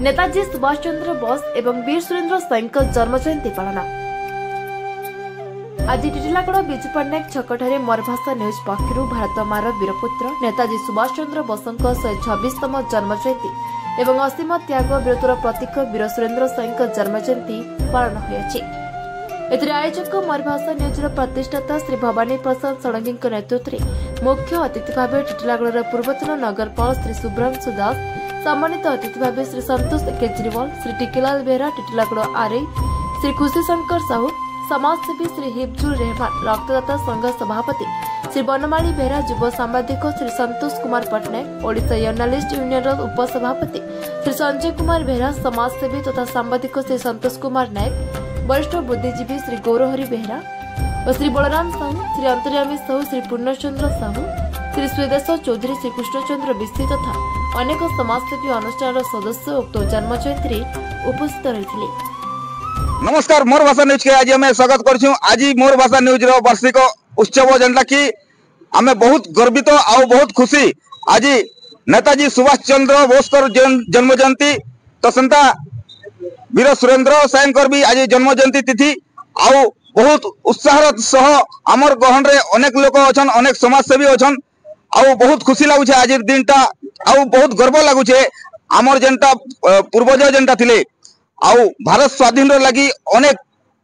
नेताजी सुभाष चंद्र बोस एवं वीर सुरेंद्र साईं जन्म जयंती पालन। आज टिटिलागढ़ विजु पट्टनायक छकठारे मोरभाषा न्यूज पक्षर भारत मार वीरपुत्र नेताजी सुभाष चंद्र बोस 126तम जन्म जयंती एवं असीम त्याग वीरत्वर प्रतीक वीर सुरेंद्र साईं जन्म जयंती पालन होइछि। आयोजक मोरभाषा न्यूज प्रतिष्ठाता श्री भवानी प्रसाद षडंगी नेतृत्व में मुख्य अतिथि भाव टिटिलागढ़ पूर्वतन नगरपाल श्री शुभ्रांशु दास, सम्मानित अतिथि भाव श्री संतोष केजरीवाल, श्री टिकिलाल बेहरा टिटिलागढ़ आरआई, श्री खुशी शंकर साहू, समाजसेवी श्री हिब्जुल रहमान, रक्तदाता संघ सभापति श्री बनमाली बेहरा, युव सांबादिक श्री संतोष कुमार पट्टनायक, ओडिशा जर्नालिस्ट यूनियन उपसभापति श्री संजय कुमार बेहरा, समाजसेवी तथा सांबादिक श्री संतोष कुमार नायक, वरिष्ठ बुद्धिजीवी श्री गौरहरि बेहरा और श्री बलराम साहू, श्री अंतर्यामी साहू, श्री पूर्णचंद्र साहू, श्री स्वेदेश चौधरी, श्री कृष्णचंद्र बिस्ती तथा अनेक समाजसेवी अनुष्ठान सदस्य उक्त जन्म जयंती उपस्थित रही। नमस्कार, मोर भाषा न्यूज के आज हमें स्वागत करछू। आज मोर भाषा न्यूज रो वार्षिक उत्सव जेनटा कि हमें बहुत गर्वित और बहुत खुशी। आज नेताजी सुभाष चंद्र बोस जन्म जयंती तो सेंता वीर सुरेंद्र साईं भी आज जन्म जयंती तिथि आउ बहुत उत्साह सह आमर गहन रे अनेक लोक अछन, अनेक समाजसेवी अछन आउ बहुत खुशी लागुछे। आज दिनटा आउ बहुत गर्व लागुछे। आमर जेनटा पूर्वज जेनटा थिले आउ भारत स्वाधीन रो लगी अनेक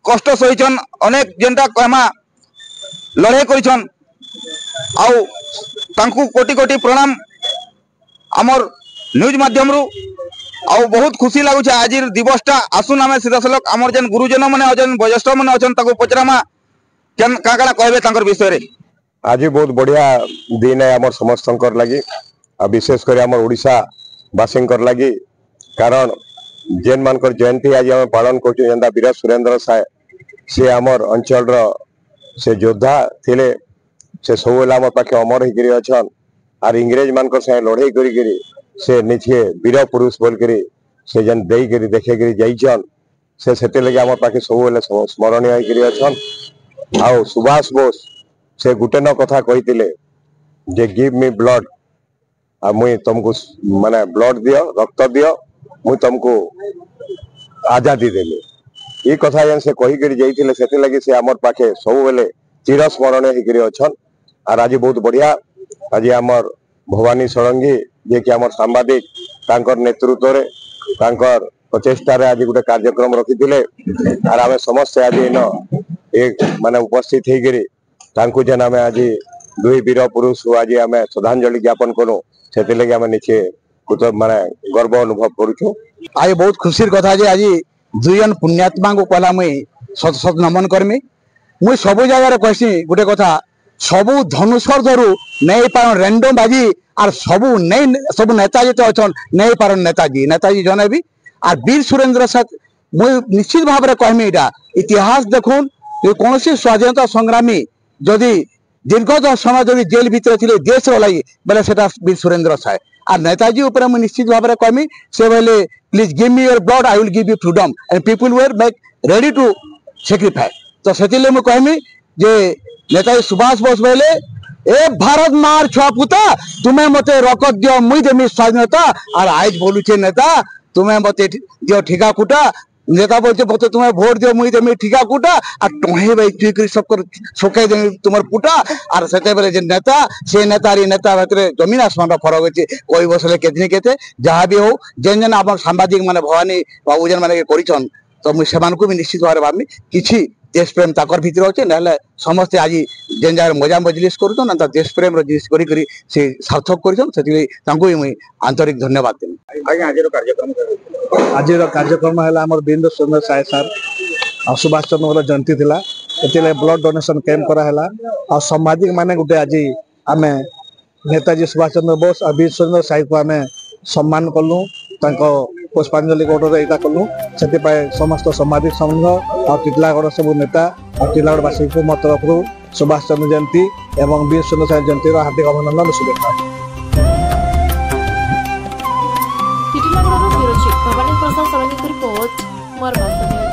कष्ट सहिछन, अनेक जेनटा कहमा लड़ाई करिछन आउ तांकु कोटि कोटि प्रणाम आमर न्यूज माध्यम रु आउ बहुत खुशी लागुछे। आज दिवसटा आसुन आमे सीधा सलक आमर जेन गुरुजन माने अजन वयस्क माने अछन ताको पचरामा केन काकाला कहबे तांकर विषय रे। आज बहुत बढ़िया दिन है आमर समस्तंकर लगी, विशेष कर आमर ओडिशा वासींकर लगी, कारण जेन मानकर जयंती आज आम पालन कर वीर सुरेंद्र साय से आमर अंचल से योद्धा थिले, से सब आम पाखे अमर होकर अच्छन आर इंग्रेज मानकर से लड़ाई करी से निजे वीर पुरुष बोलकर से जेन दे देखे जाइछन से लगे आम पाखे सब स्मरणीय होकर अच्छन। आउ सुभाष बोस से गुटे न कथा कही जे गिव मी ब्लड आ मुई तुमको माने ब्लड दियो, रक्त दियो, मुई तुमको आजादी देली। ये कथा जेन से कही कर जाइथिले सेते लगी से आमर पाखे सब बेले चिर स्मरणीय होकर अच्छन। आर आज बहुत बढ़िया आज आमर भवानी षडंगी जे कि आमर सांबादिक तांकर नेतृत्व रे तांकर प्रचेष्टा रे आज गोटे कार्यक्रम रखिथिले आर आमे समस्त आज इन एक माने उपस्थित होकर तांकु जेन आमे आज दुई वीर पुरुष आज आमे श्रद्धांजलि ज्ञापन करूँ से लगे आमे निचे माने गर्व अनुभव करूँ। आज बहुत खुशी कथा जे आज दुईजन पुण्यात्मा को कहला मुई सत सत नमन करमी। मुई सब जगह कहसी गोटे कथा, सबू धनुषर धरू नहीं पार रैंडम बाजी आर सबू नहीं सब नेताजी तो अच्छा नहीं पार नेताजी जने भी आर वीर सुरेंद्र साथ मुई निश्चित भाव में कहमी इटा इतिहास देखुन कौन स्वाधीनता संग्रामी जदि दीर्घ समय जदि जेल भितर थे देश लगी बेले से वीर सुरेंद्र साय आर नेताजी ऊपर मुझे निश्चित भाव में कहमी से बोले please give me your blood I will give you freedom and people were make ready to sacrifice. तो से मुझे कहमी जे नेताजी सुभाष बोस बोले ए भारत मार छुआ पुता तुम्हें मत रकत दियो मुई देमी स्वाधीनता और आज बोलुचे नेता तुम्हें मत दियो ठिका कुटा, नेता बोलते बोलते तुम्हें भोट दियो मुई देमी ठिका कुटा और टहे भाई चुई सब सुखे देमी तुमर पुटा और सेते बेले जे नेता से नेता री नेता भीतर जमीन आसमान फरक होची कोई बसले केतनी केते जहाँ भी हो जेन जेन आप सांबादिक माने भवानी बाबूजन माने करिछन तो मुई सेमानकु भी निश्चित भाव भाबमी किछि देश प्रेम ताकर भीतर अच्छे ना समस्ते आज जेन जगह मजा मजलिस करूँ देश प्रेम जिनिस करी से सार्थक कर मुई आंतरिक धन्यवाद देवी। आज कार्यक्रम है वीर सुरेंद्र साय सार सुभाष चंद्र जयंती थिला एतिले ब्लड डोनेशन कैंप कराला और सामाजिक माने गोटे आज आम नेताजी सुभाष चंद्र बोस और वीर सुरेंद्र साय को आम सम्मान कलु पुष्पांजलि गोटे यहाँ कलु से समस्त सामाजिक संघ और टिटिलागढ़ सब नेता और टिटिलागढ़वासी को मो तरफ सुभाष चंद्र जयंती एवं वीर सुरेंद्र साय जयंती हार्दिक अभिनंदन शुभेच्छा। टिटिलागढ़ ब्यूरो चीफ भवानी प्रसाद षडंगी रिपोर्ट मोर भाषा।